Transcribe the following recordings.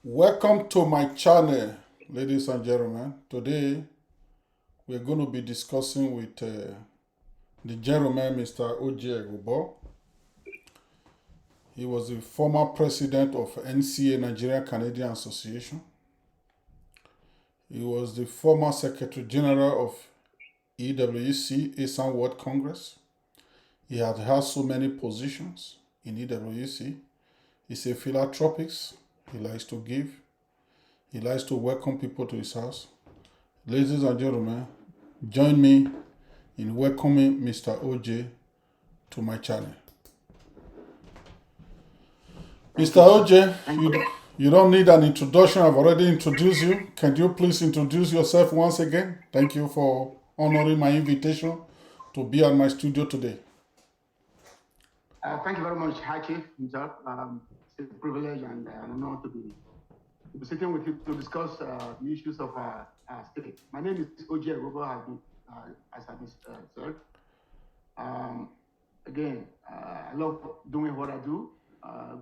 Welcome to my channel, ladies and gentlemen. Today we're going to be discussing with the gentleman, Mr. Ojie Eghobor. He was the former president of NCA, Nigeria Canadian Association. He was the former secretary general of EWC, Eastern World Congress. He had so many positions in EWC. He's a philanthropist. He likes to give. He likes to welcome people to his house. Ladies and gentlemen, join me in welcoming Mr. Ojie to my channel. Mr. Ojie, you don't need an introduction. I've already introduced you. Can you please introduce yourself once again? Thank you for honoring my invitation to be at my studio today. Thank you very much, High Chief himself. It's a privilege and an honor to be sitting with you to discuss the issues of our state. My name is Ojie Eghobor, as I've been said. Again, I love doing what I do,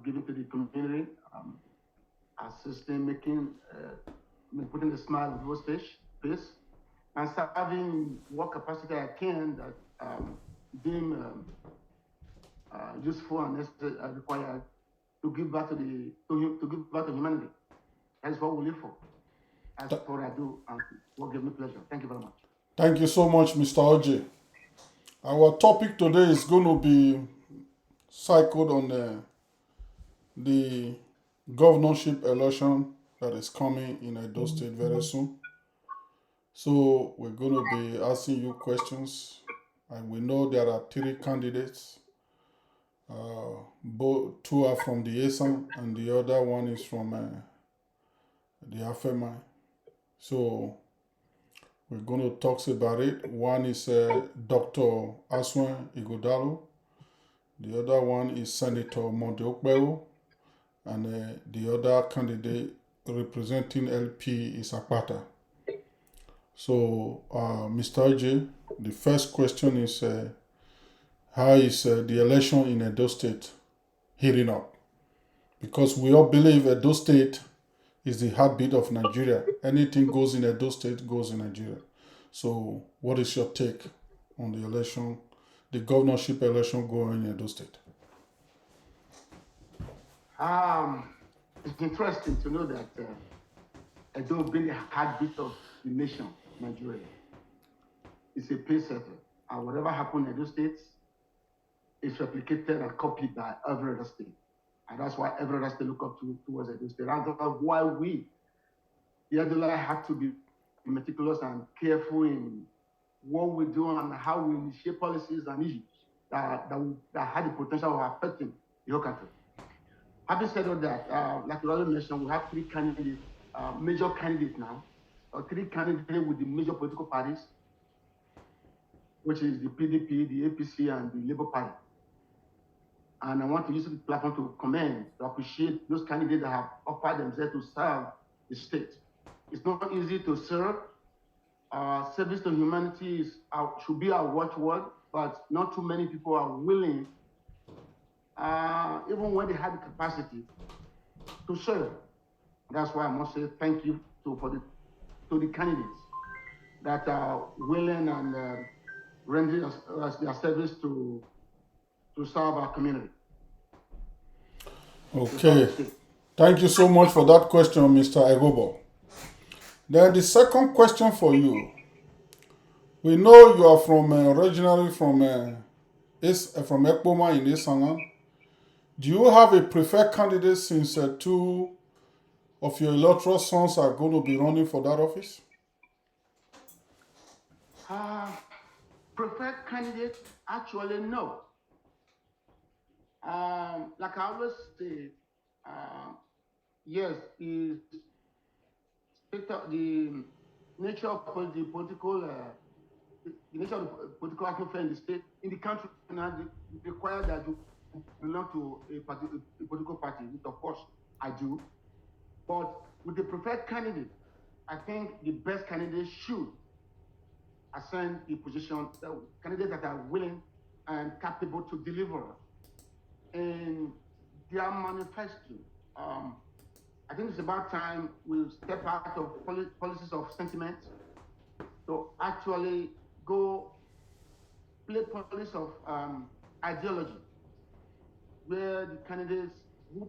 giving to the community, assisting, putting a smile on people's face, and serving what capacity I can that deem useful and required to give back to humanity. That is what we live for. That's what I do, and what gives me pleasure. Thank you very much. Thank you so much, Mr. Ojie. Our topic today is going to be cycled on the governorship election that is coming in Edo State very soon. So we're going to be asking you questions, and we know there are three candidates. Two are from the ASAM and the other one is from the AFEMA. So we're going to talk about it. One is Dr. Aswan Igodalo. The other one is Senator Mondeokbeo. And the other candidate representing LP is Apata. So, Mr. Ojie, the first question is, how is the election in Edo State heating up? Because we all believe Edo State is the heartbeat of Nigeria. Anything goes in Edo State goes in Nigeria. So what is your take on the election, the governorship election going in Edo State? It's interesting to know that Edo being the heartbeat of the nation, Nigeria, is a pace setter. And whatever happened in Edo State is replicated and copied by every other state. And that's why every other state look up towards Edo State. And that's why we, the Edola, have to be meticulous and careful in what we do and how we initiate policies and issues that have the potential of affecting the whole country. Having said all that, like you already mentioned, we have three candidates, major candidates now, or three candidates with the major political parties, which is the PDP, the APC, and the Labour Party. And I want to use the platform to commend, to appreciate those candidates that have offered themselves to serve the state. It's not easy to serve. Service to humanity should be our watchword, but not too many people are willing, even when they have the capacity, to serve. That's why I must say thank you to the candidates that are willing and rendering us their service to serve our community. Okay. Thank you so much for that question, Mr. Eghobor. Then the second question for you. We know you are from originally from Ekpoma in Isanga. Do you have a preferred candidate since two of your electoral sons are going to be running for that office? Preferred candidate? Actually, no. Like I always say, yes, the nature of the political atmosphere in the state, in the country, now require that you belong to a political party, which of course I do. But with the preferred candidate, I think the best candidate should ascend the position, candidates that are willing and capable to deliver in their manifesto. I think think it's about time we step out of policies of sentiment to actually go play policies of ideology, where the candidates who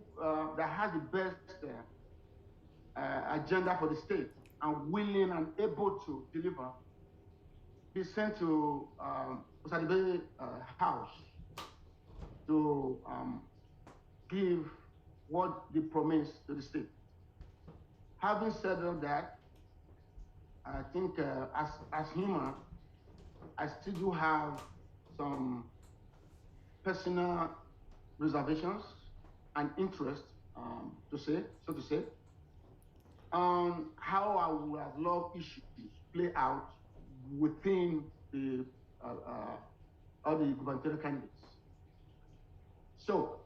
that has the best agenda for the state and willing and able to deliver be sent to Osadibe House to give what they promise to the state. Having said all that, I think as human, I still do have some personal reservations and interest so to say, on how I would have loved issues play out within the all the gubernatorial candidates. So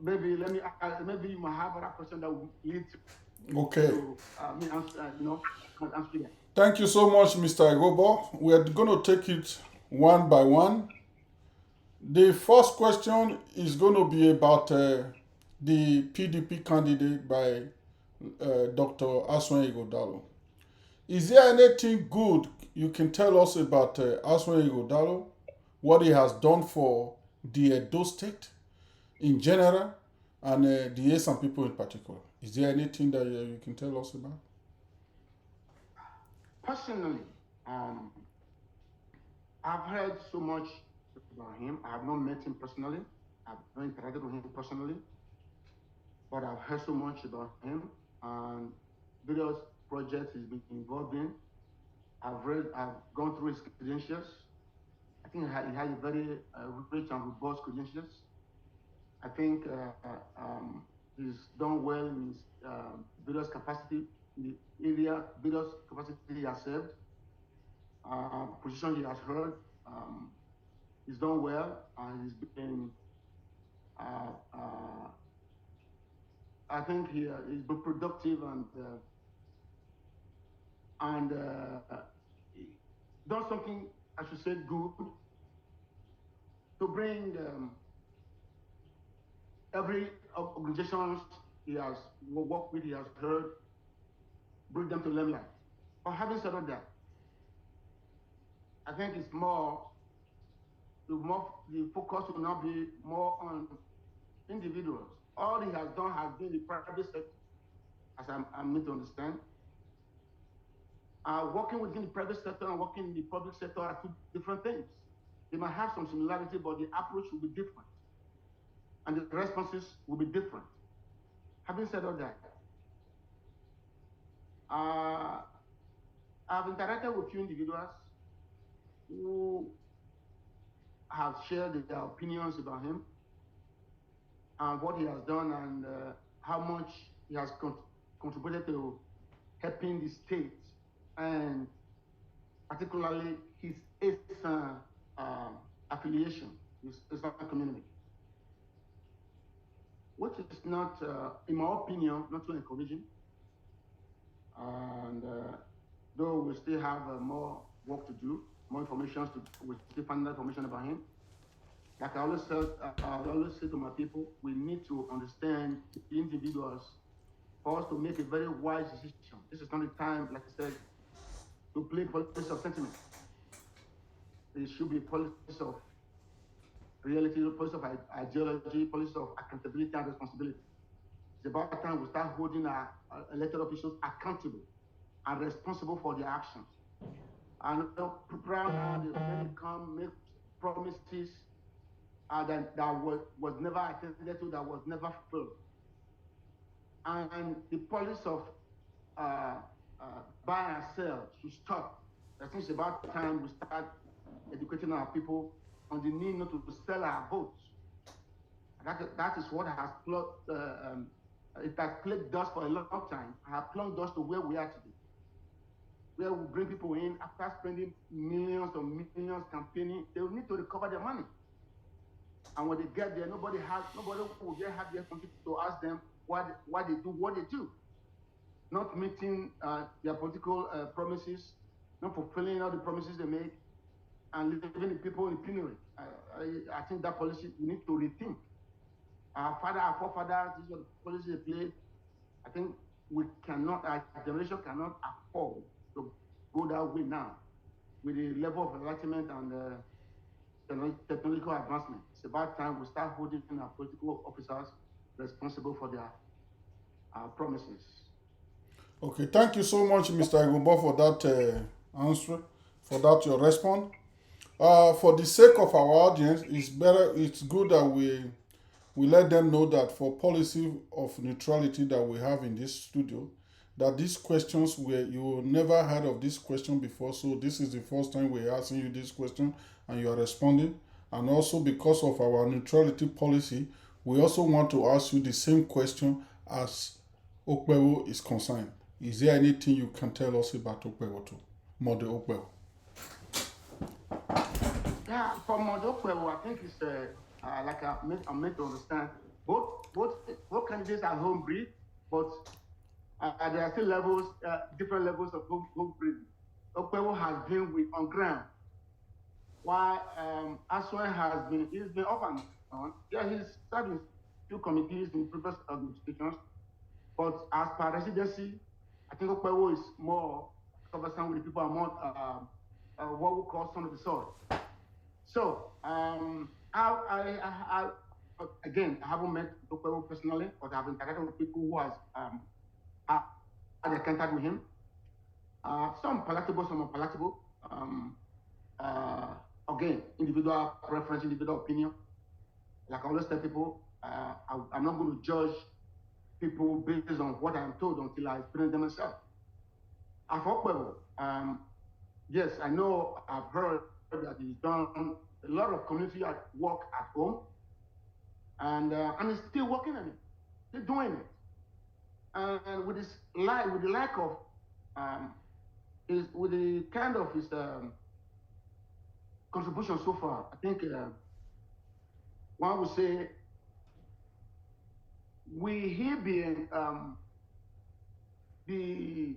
maybe let me maybe you might have other question that will lead Okay. to me answer answer that. Thank you so much, Mr. Eghobor. We are going to take it one by one. The first question is going to be about the PDP candidate by Dr. Aswan Ighodalo. Is there anything good you can tell us about Aswan Ighodalo, what he has done for the Edo State in general, and the Esan people in particular? Is there anything that you can tell us about? Personally, I've heard so much about him. I have not met him personally. I've not interacted with him personally, but I've heard so much about him and various projects he's been involved in. I've gone through his credentials. I think he has a very rich and robust credentials. I think he's done well in his various capacity in the area, various capacity he has served, position he has held. He's done well, and he's been. I think he's been productive and done something, I should say, good to bring every organizations he has worked with, he has heard, bring them to limelight. But having said all that, I think it's the focus will now be more on individuals. All he has done has been the private sector, as I'm made to understand. Working within the private sector and working in the public sector are two different things. They might have some similarity, but the approach will be different, and the responses will be different. Having said all that, I've interacted with few individuals who have shared their opinions about him and what he has done and how much he has contributed to helping the state and particularly his Esan affiliation, his Esan community, which is not, in my opinion, not too encouraging. And though we still have more work to do, more information we still find information about him. Like I always say to my people, we need to understand the individuals for us to make a very wise decision. This is not the time, like I said, to play politics of sentiment. It should be politics of reality, politics of ideology, politics of accountability and responsibility. It's about time we start holding our elected officials accountable and responsible for their actions. And proud now they come make promises that was never attended to, that was never fulfilled. And the policy of buy and sell should stop. I think it's about time we start educating our people on the need not to sell our votes. That is what has it has plagued us for a long time. Have plunged us to where we are today, where we bring people in after spending millions or millions campaigning. They will need to recover their money, and when they get there, nobody will get have the opportunity to ask them why they do what they do, not meeting their political promises, not fulfilling all the promises they make, and leaving the people in penury. I think that policy we need to rethink. our forefathers, these are the policies they played. I think we cannot, our generation cannot afford to go that way now with the level of enlightenment and technological advancement. It's about time we start holding our political officers responsible for their promises. Okay, thank you so much, Mr. Eghobor, for that answer, for that your response. For the sake of our audience, it's good that we let them know that for policy of neutrality that we have in this studio, that these questions were you never heard of this question before, so this is the first time we're asking you this question and you are responding. And also because of our neutrality policy, we also want to ask you the same question as Okpewo is concerned. Is there anything you can tell us about Okpewo too? Mode Okpewo. Yeah, for Modokwewo, I think it's like I'm made to understand. Both candidates are home breed, but there are still levels, different levels of home breed. Okwewo has been with on ground, while Aswan he's been off and on. Yeah, he's serving few committees in previous administrations, but as per residency, I think Okwewo is more conversant with the people and more what we call son of the soil. So, again, I haven't met Okwewo personally, but I've interacted with people who has had encountered with him. Some palatable, some unpalatable. Again, individual preference, individual opinion. Like I always tell people, I'm not going to judge people based on what I'm told until I experience them myself. At Okwewo, yes, I know I've heard that he's done a lot of community work at home, and he's still working on it, still doing it. And with the lack of with the kind of his contribution so far, I think one would say he being the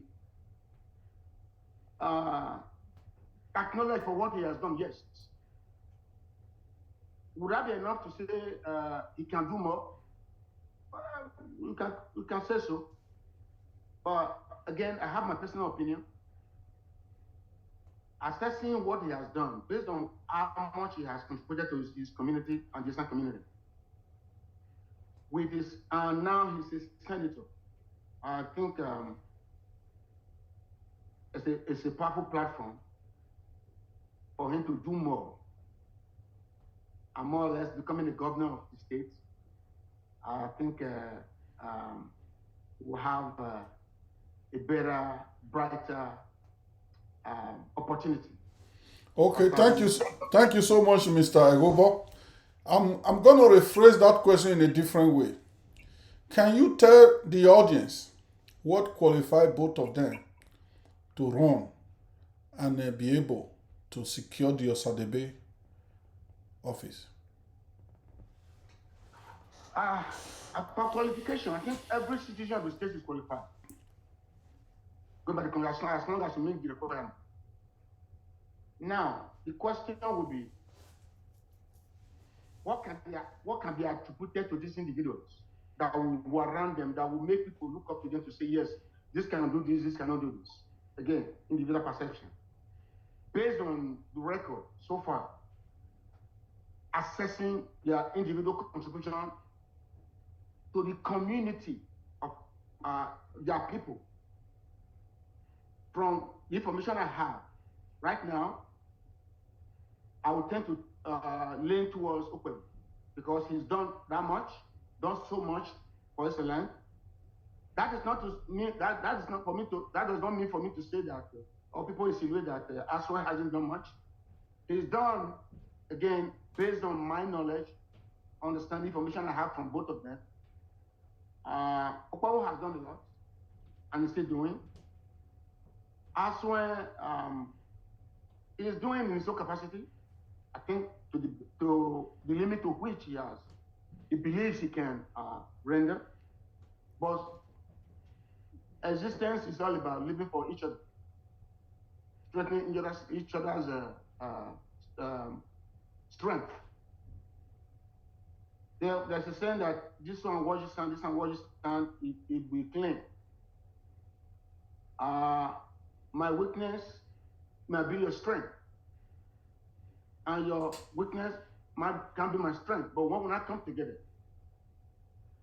acknowledged for what he has done, yes. Would that be enough to say he can do more? We can say so. But again, I have my personal opinion. Assessing what he has done based on how much he has contributed to his community and the Eastern community. With his now he's a senator. I think it's a powerful platform for him to do more. And more or less becoming the governor of the state. I think we'll have a better, brighter opportunity. Okay, thank you so much, Mr. Eghobor. I'm going to rephrase that question in a different way. Can you tell the audience what qualified both of them to run and be able to secure the Osadebe office? For qualification, I think every citizen of the state is qualified. Go by the congressional as long as you make the requirement. Now, the question will be, what can be attributed to these individuals that will warrant them, that will make people look up to them to say, yes, this cannot do this, this cannot do this. Again, individual perception. Based on the record so far, assessing their individual contribution to the community of their people. From the information I have right now, I would tend to lean towards Okwewo because he's done that much, done so much for his land. That is not to mean that is not for me to that does not mean for me to say that or people insinuate that Aswan hasn't done much. He's done again based on my knowledge, understanding information I have from both of them. Okwewo has done a lot and is still doing. Aswan is doing in his own capacity. I think to the limit to which he believes he can render. But existence is all about living for each other, strengthening each other's strength. There's a saying that this one watches stand, this one watches stand, it will claim. My weakness might be your strength, and your weakness can be my strength. But when we not come together,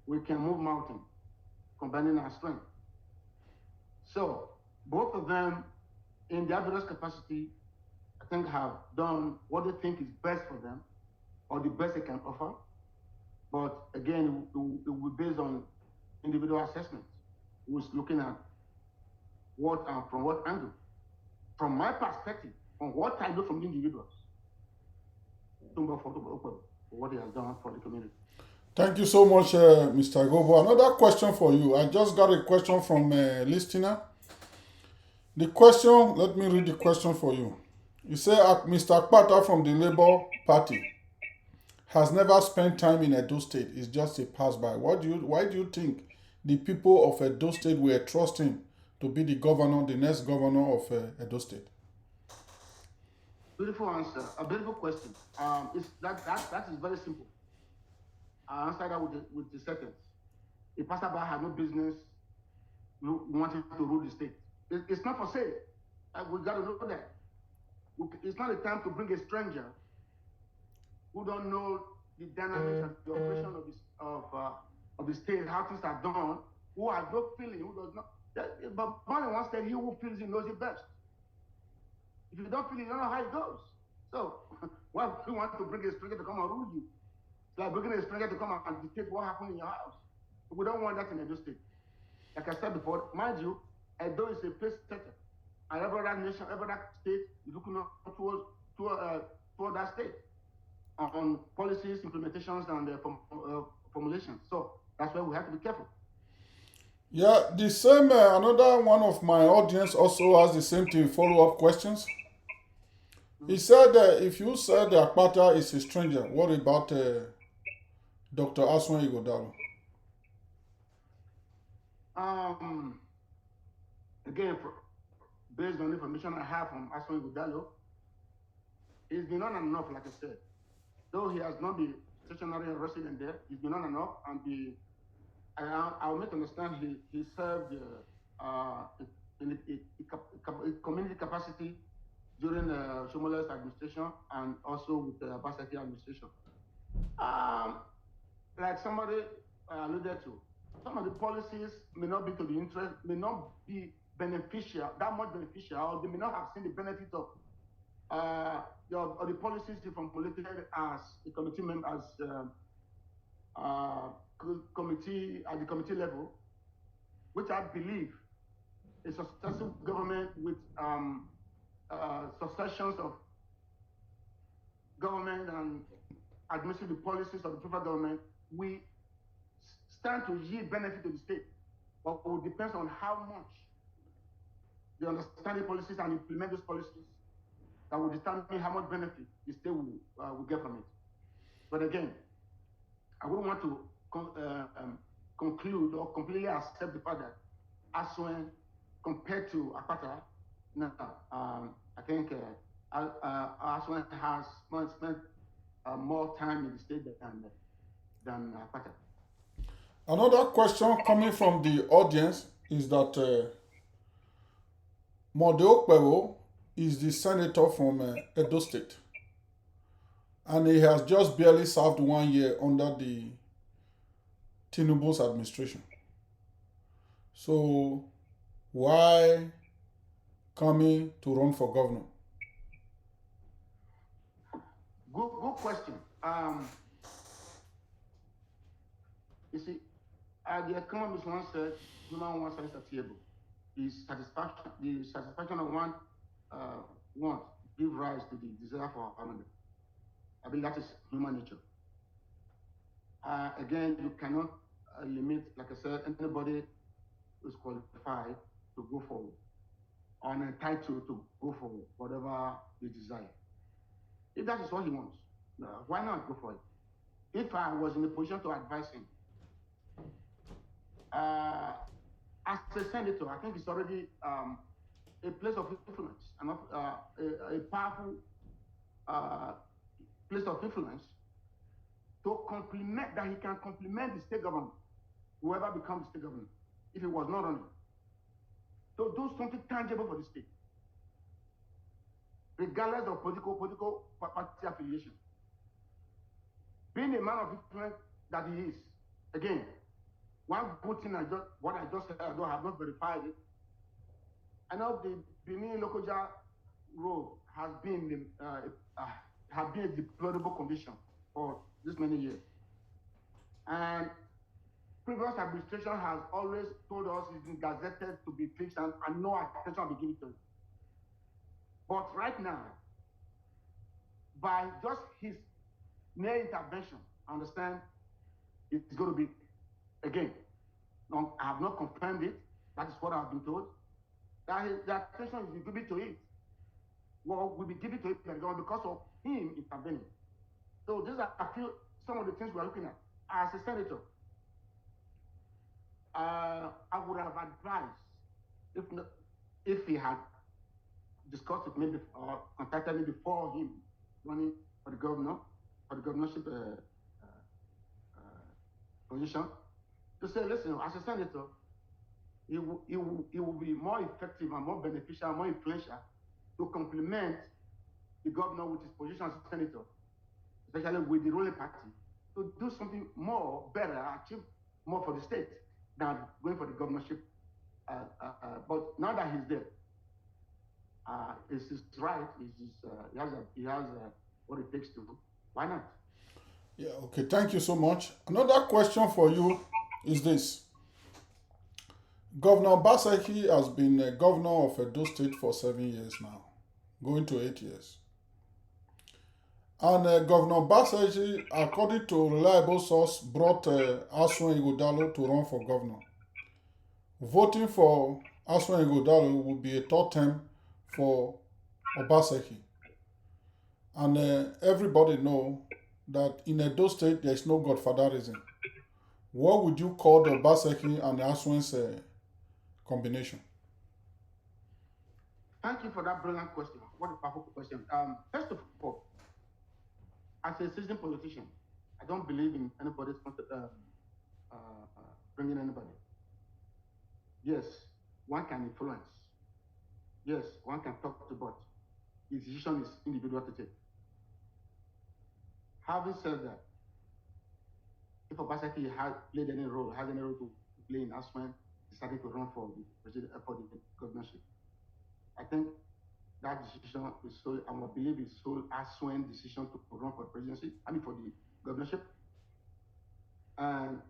we can move mountains, combining our strength. So both of them, in their various capacity, I think have done what they think is best for them, or the best they can offer. But again, it will be based on individual assessment, who's looking at what and from what angle. From my perspective, from what I know from the individuals, for what he has done for the community. Thank you so much, Mr. Eghobor. Another question for you. I just got a question from a listener. The question, let me read the question for you. You say, Mr. Akpata from the Labour Party has never spent time in Edo State. It's just a pass by. Why do you think the people of Edo State were trusting to be the governor, the next governor of Edo State? Beautiful answer. A beautiful question. It's that is very simple. I'll answer that with the sentence. A passerby had no business wanting to rule the state. It's not for sale. We got to know that. It's not a time to bring a stranger who don't know the dynamics and the operation of the state, how things are done, who has no feeling, who does not. But Bonnie once said, "He who feels it knows it best." If you don't feel it, you don't know how it goes. So, why do you want to bring a stranger to come and rule you? It's like bringing a stranger to come and dictate what happened in your house. We don't want that in Edo State. Like I said before, mind you, Edo is a pace setter. And every other nation, every other state is looking toward that state on policies, implementations, and formulations. So that's why we have to be careful. Yeah, the same, another one of my audience also has the same thing, follow-up questions. He said, if you said Akpata is a stranger, what about Dr. Aswan Igodalo? Again, based on information I have from Aswan Igodalo, he's been on and enough, like I said. Though he has not been stationary resident there, he's been on and off, and I'll make understand he served in a community capacity during Shomole's administration and also with the Basaki administration. Like somebody alluded to, some of the policies may not be to the interest, may not be beneficial, that much beneficial, or they may not have seen the benefit of the policies they formulated as a committee member, as committee at the committee level, which I believe a successive government with successions of government and administering the policies of the federal government, we stand to yield benefit to the state, but it will depend on how much they understand the policies and implement those policies that will determine how much benefit the state will get from it. But again, I wouldn't want to conclude or completely accept the fact that Aswen, compared to Akpata, no, I think Aswen has spent more time in the state than Akpata. Another question coming from the audience is that Mode Okpero is the senator from Edo State, and he has just barely served 1 year under the Tinubu's administration. So why coming to run for governor? Good question. You see, the economist once said, human wants is attainable. The satisfaction of one want give rise to the desire for harmony. I mean, that is human nature. Again, you cannot limit, like I said, anybody who's qualified to go forward or entitled to go forward, whatever they desire. If that is what he wants, why not go for it? If I was in a position to advise him, as a senator, I think it's already a place of influence, a powerful place of influence to complement, that he can complement the state government, whoever becomes the state governor, if he was not running, to do something tangible for the state, regardless of political party affiliation. Being a man of influence that he is, again, one good thing what I just said, although I have not verified it, I know the Benin Lokoja road has been a deplorable condition for this many years. And previous administration has always told us it's been gazetted to be fixed and no attention will be given to it. But right now, by just his mere intervention, I understand it's going to be, again, I have not confirmed it. That is what I've been told. That the attention is given to it. Well, will be given to it because of him intervening. So these are some of the things we're looking at. As a senator, I would have advised, if he had discussed with me or contacted me before him running for the governorship position, to say, listen, as a senator, it will be more effective and more beneficial and more influential to complement the governor with his position as a senator, especially with the ruling party, to do something more, better, achieve more for the state than going for the governorship. But now that he's there, it's his right. He has what it takes to. Why not? Yeah, okay, thank you so much. Another question for you is this. Governor Baseki has been a governor of Edo State for 7 years now, going to 8 years. And Governor Baseki, according to reliable source, brought Aswan Igodalo to run for governor. Voting for Aswan Igodalo would be a third term for Obaseki. And everybody know that in Edo State there is no godfatherism. What would you call the Obaseki and Aswan's combination? Thank you for that brilliant question. What a powerful question. First of all, as a seasoned politician, I don't believe in anybody's bringing anybody. Yes, one can influence. Yes, one can talk to, but the decision is individual to take. Having said that, if Obaseki has any role to play in Aswan deciding to run for the governorship, I think that decision is so, I believe it's so Aswan decision to run for the presidency, for the governorship. And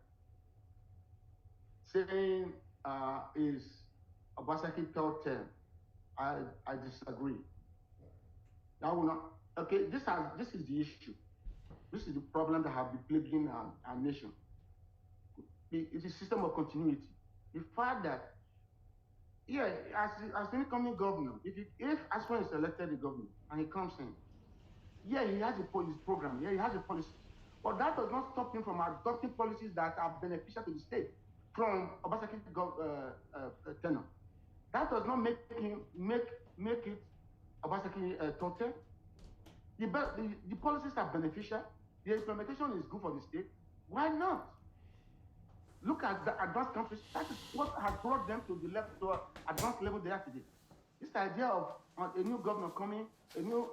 saying is Obaseki third term, I disagree. That will not. Okay, this is the issue. This is the problem that have been plaguing our nation. It's a system of continuity. The fact that, yeah, as incoming governor, if Aswan is elected the governor and he comes in, yeah, he has a his program, yeah, he has a policy, but that does not stop him from adopting policies that are beneficial to the state from Obaseki's tenure. That does not make it Obaseki total. The policies are beneficial. The implementation is good for the state. Why not? Look at the advanced countries. That is what has brought them to the advanced level they are today. This idea of a new governor coming, a new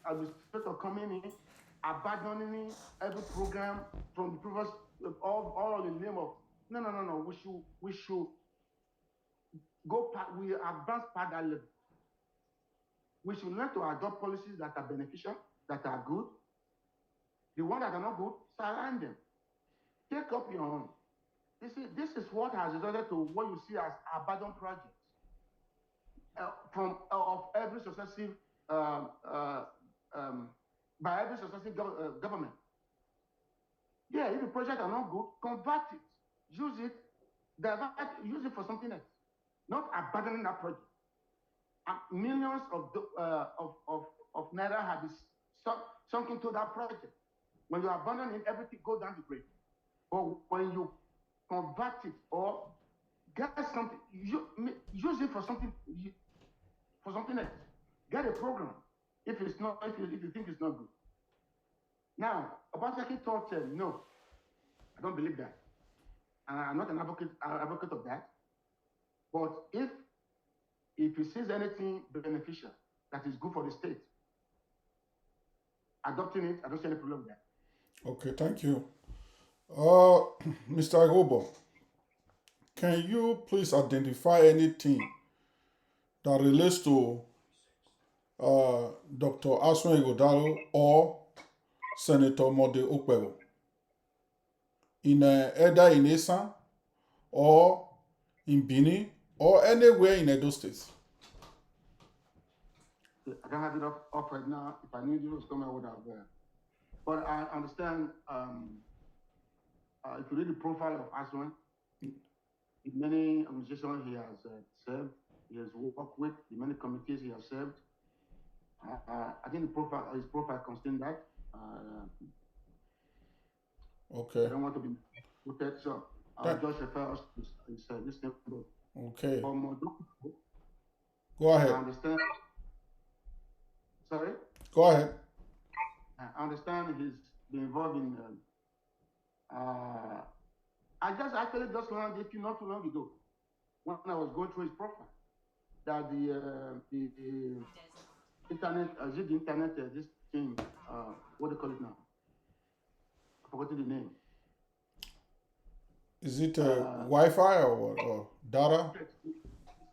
administrator coming in, abandoning every program from the previous, all in the name of no. We should we advance past that level. We should learn to adopt policies that are beneficial, that are good. The ones that are not good, surround them. Take up your own. You see, this is what has resulted to what you see as abandoned projects of every successive by every successive government. Yeah, if the projects are not good, convert it, use it, use it for something else. Not abandoning that project. Millions of naira have been sunk into that project. When you abandon it, everything goes down the drain. But when you convert it or get something, use it for something else. Get a program if you think it's not good. Now, Obaseki thought, no, I don't believe that. And I'm not an advocate of that. But if he sees anything beneficial that is good for the state, adopting it, I don't see any problem with that. Okay, thank you. Mr. Eghobor, can you please identify anything that relates to Dr. Aswan Igodalo or Senator Mode Okpero in either in Esan or in Bini or anywhere in Edo State? I don't have it off right now. If I knew you was coming, I would have. But I understand. If you read the profile of Aswan, in many organizations he has served, he has worked with, in many committees he has served. I think his profile contains that. Okay. I don't want to be quoted, so I'll just refer us to this thing. Okay. From Go ahead. I understand. Sorry? Go ahead. I understand he's been involved in. I actually just learned it not too long ago when I was going through his profile that the internet, the internet, this thing, what do you call it now? I've forgotten the name. Is it Wi-Fi or data?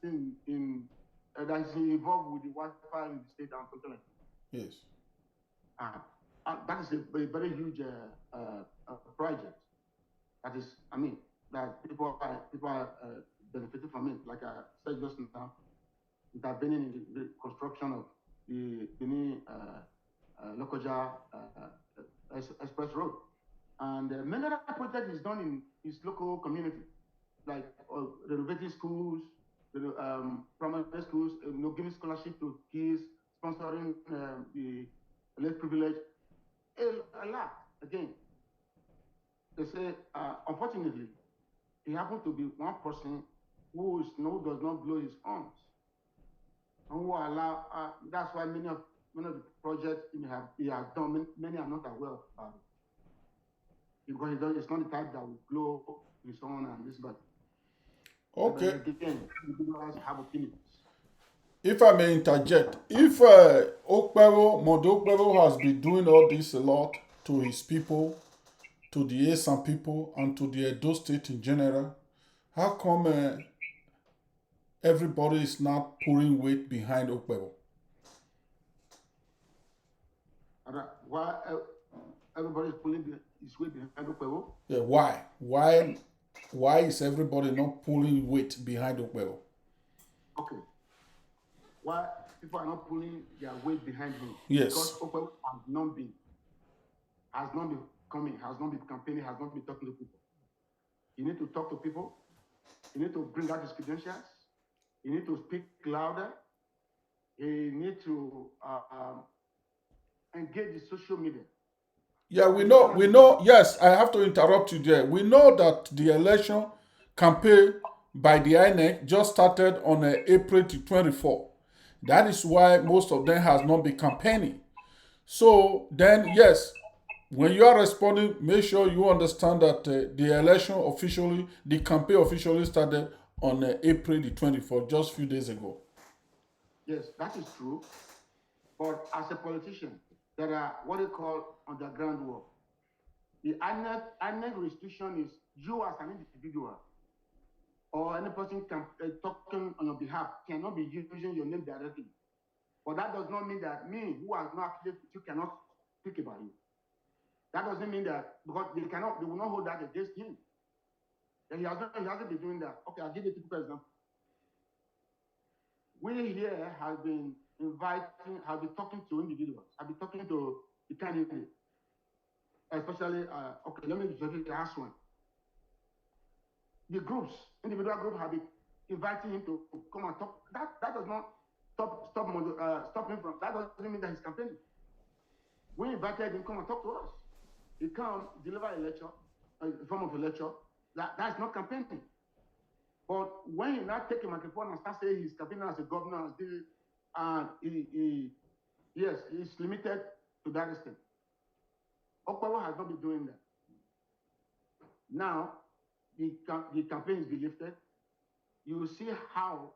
That is involved with the Wi-Fi in the state and something like that. Yes. That is a very huge project. That is, I mean, that people are benefiting from it. Like I said just now, intervening in the construction of the Benin Lokoja Express Road. And many other projects is done in his local community, like renovating schools, primary schools, giving scholarship to kids, sponsoring the less privileged, a lot. Again, they say, unfortunately, he happened to be one person who does not blow his horns, and who allow. That's why many of the projects he has done, many are not aware about it, because it's not the type that will blow his horn and this, but okay. But again, individuals have opinions. If I may interject, if Mode Okpero has been doing all this a lot to his people, to the Esan people, and to the Edo State in general, how come everybody is not pulling weight behind Okpero? Why everybody is pulling his weight behind Okpero? Yeah, why? Why is everybody not pulling weight behind Okpero? Okay. Why people are not pulling their weight behind him? Yes. Because Okpero has not been coming, has not been campaigning, has not been talking to people. You need to talk to people. You need to bring out his credentials. You need to speak louder. You need to engage the social media. Yeah, we know. Yes, I have to interrupt you there. We know that the election campaign by the INEC just started on April 24. That is why most of them has not been campaigning. So then, yes, when you are responding, make sure you understand that the campaign officially started on April 24, just a few days ago. Yes, that is true. But as a politician, there are what they call underground work. The INEC restriction is you as an individual or any person talking on your behalf cannot be using your name directly. But that does not mean that me, who has not affiliated with you, cannot speak about you. That doesn't mean that, because they will not hold that against him. And he hasn't been doing that. Okay, I'll give you a typical example. We here have been talking to individuals, have been talking to the candidate, especially, okay, let me just the last one. The individual groups have been inviting him to come and talk. That does not stop him from, that doesn't mean that he's campaigning. We invited him, come and talk to us. He come, deliver a lecture, a form of a lecture. That's not campaigning. But when he now take a microphone and start saying he's campaigning as a governor, and he's limited to that extent. Okporo has not been doing that. Now, the campaign is be lifted. You will see how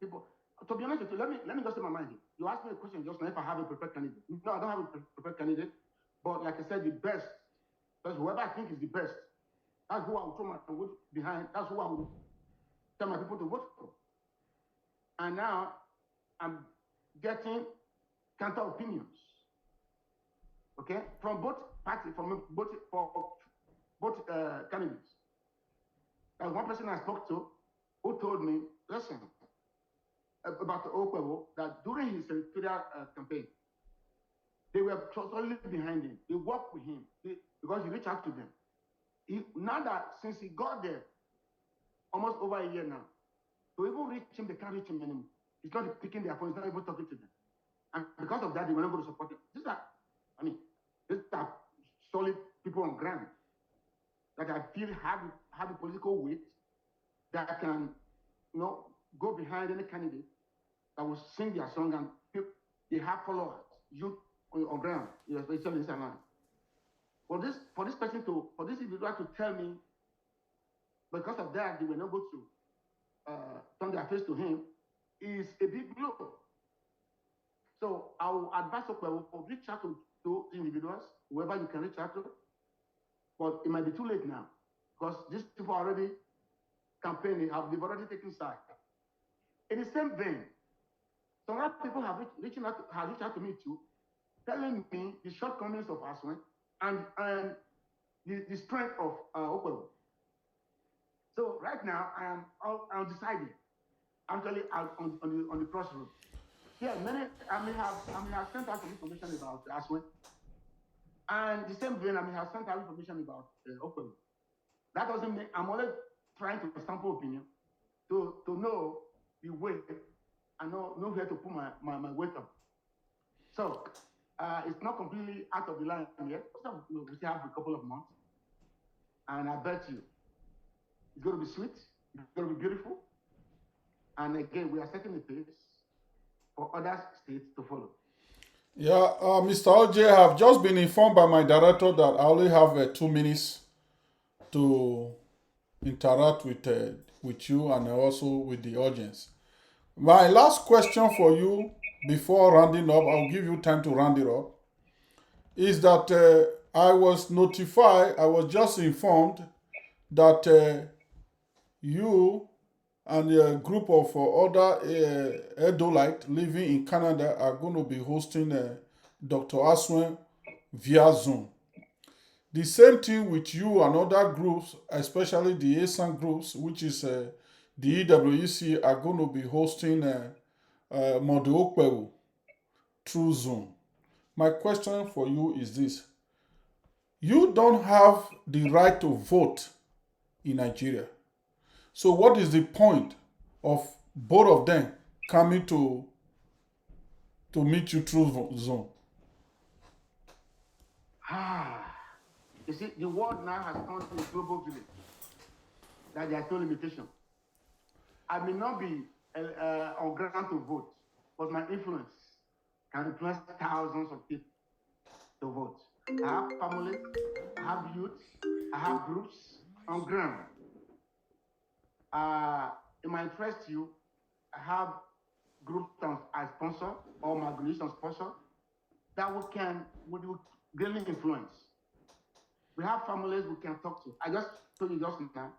people. To be honest with you, let me just say my mind here. You asked me a question just now if I have a prepared candidate. No, I don't have a prepared candidate. But like I said, the best, because whoever I think is the best, that's who I will throw my vote behind. That's who I will tell my people to vote for. And now I'm getting counter opinions. Okay, from both parties, from both candidates. There's one person I spoke to who told me, listen, about Okwewo, that during his senatorial campaign, they were totally behind him. They worked with him because he reached out to them. Now that since he got there, almost over a year now, to even reach him, they can't reach him anymore. He's not picking their phone, he's not even talking to them. And because of that, they were not going to support him. These are solid people on ground that I feel have a political weight that can, go behind any candidate that will sing their song, and they have followers, you on ground, especially in this line. For this individual to tell me because of that they were not going to turn their face to him is a big blow. So I will advise Okwewo to reach out to individuals, whoever you can reach out to, but it might be too late now because these people are already campaigning, they've already taken side. In the same vein, some other people have reached out to me too, telling me the shortcomings of Aswen and the strength of Okwewo. So right now I'm decided. Actually, on the crossroads. Yeah, I may have sent out some information about Aswen, and the same vein I may have sent out information about Okwewo. That doesn't mean I'm always trying to sample opinion to know the way I know where to put my weight up. So it's not completely out of the line yet. We still have a couple of months, and I bet you it's going to be sweet. It's going to be beautiful. And again, we are setting the pace for other states to follow. Yeah, Mr. Ojie, I have just been informed by my director that I only have 2 minutes to interact with you and also with the audience. My last question for you before rounding up, I'll give you time to round it up, is that I was notified, I was just informed that you and a group of other Edolite living in Canada are going to be hosting Dr. Aswen via Zoom. The same thing with you and other groups, especially the ASAN groups, which is the EWEC, are going to be hosting Mode Okwewo through Zoom. My question for you is this. You don't have the right to vote in Nigeria. So what is the point of both of them coming to meet you through Zoom? You see, the world now has turned to a global village. That there are no limitations. I may not be on ground to vote, but my influence can influence thousands of people to vote. I have families, I have youth, I have groups on ground. It might interest you. I have groups I sponsor or my organization sponsor that would greatly influence. We have families we can talk to. I just told you just now,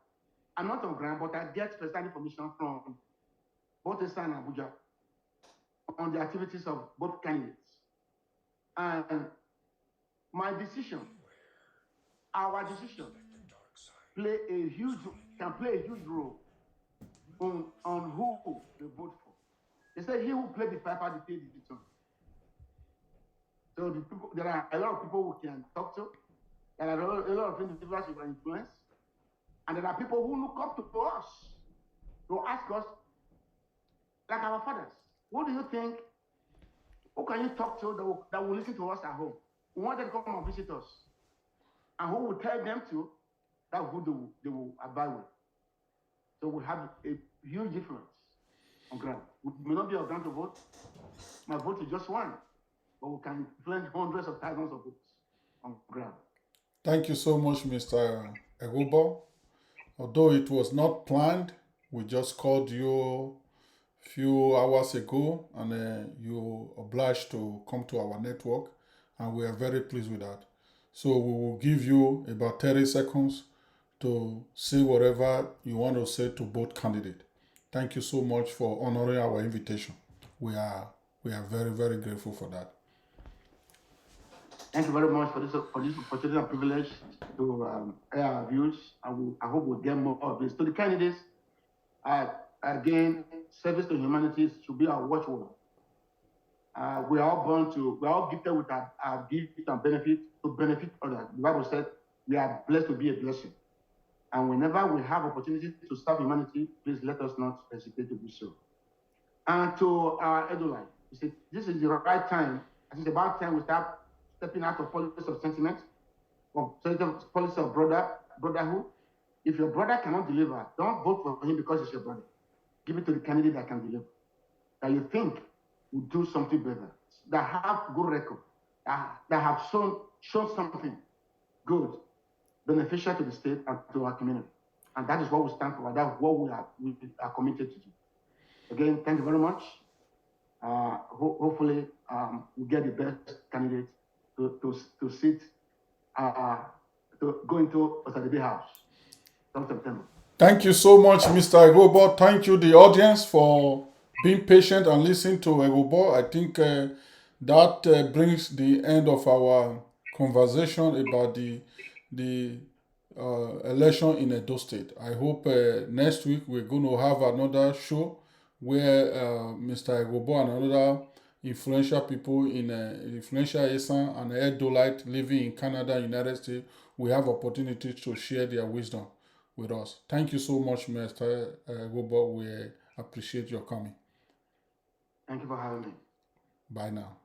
I'm not on ground, but I get first-hand information from both Esa and Abuja on the activities of both candidates. And my decision, our decision, can play a huge role on who they vote for. They say he who played the piper, they played the tune. So there are a lot of people who can talk to. There are a lot of individuals who can influence. And there are people who look up to us to ask us, like our fathers, who do you think, who can you talk to that will listen to us at home? We want them to come and visit us. And who will tell them to, that's who they will abide with. So we have a huge difference on ground. We may not be on ground to vote. My vote is just one, but we can influence hundreds of thousands of votes. on ground. Thank you so much, Mr. Eghobor. Although it was not planned, we just called you a few hours ago and you obliged to come to our network, and we are very pleased with that. So we will give you about 30 seconds to say whatever you want to say to both candidates. Thank you so much for honoring our invitation. We are we are very, very grateful for that. Thank you very much for this opportunity and privilege to air our views. I hope we'll get more of this. To the candidates, again, service to humanity should be our watchword. We are all gifted with our gifts and benefit to benefit others. The Bible said we are blessed to be a blessing. And whenever we have opportunity to serve humanity, please let us not hesitate to do so. And to our Edo life, this is the right time. I think it's about time we start stepping out of politics of sentiment, of politics of brotherhood. If your brother cannot deliver, don't vote for him because he's your brother. Give it to the candidate that can deliver, that you think will do something better, that have good record, that have shown something good, beneficial to the state and to our community. And that is what we stand for. That's what we are committed to do. Again, thank you very much. Hopefully, we get the best candidate to sit, to go into Osadebe House come September. Thank you so much, Mr. Eghobor. Thank you, the audience, for being patient and listening to Eghobor. I think that brings the end of our conversation about the election in Edo State. I hope next week we're going to have another show where Mr. Eghobor and other influential people in influential Esan and Edolite living in Canada, United States, will have opportunity to share their wisdom with us. Thank you so much, Mr. Eghobor. We appreciate your coming. Thank you for having me. Bye now.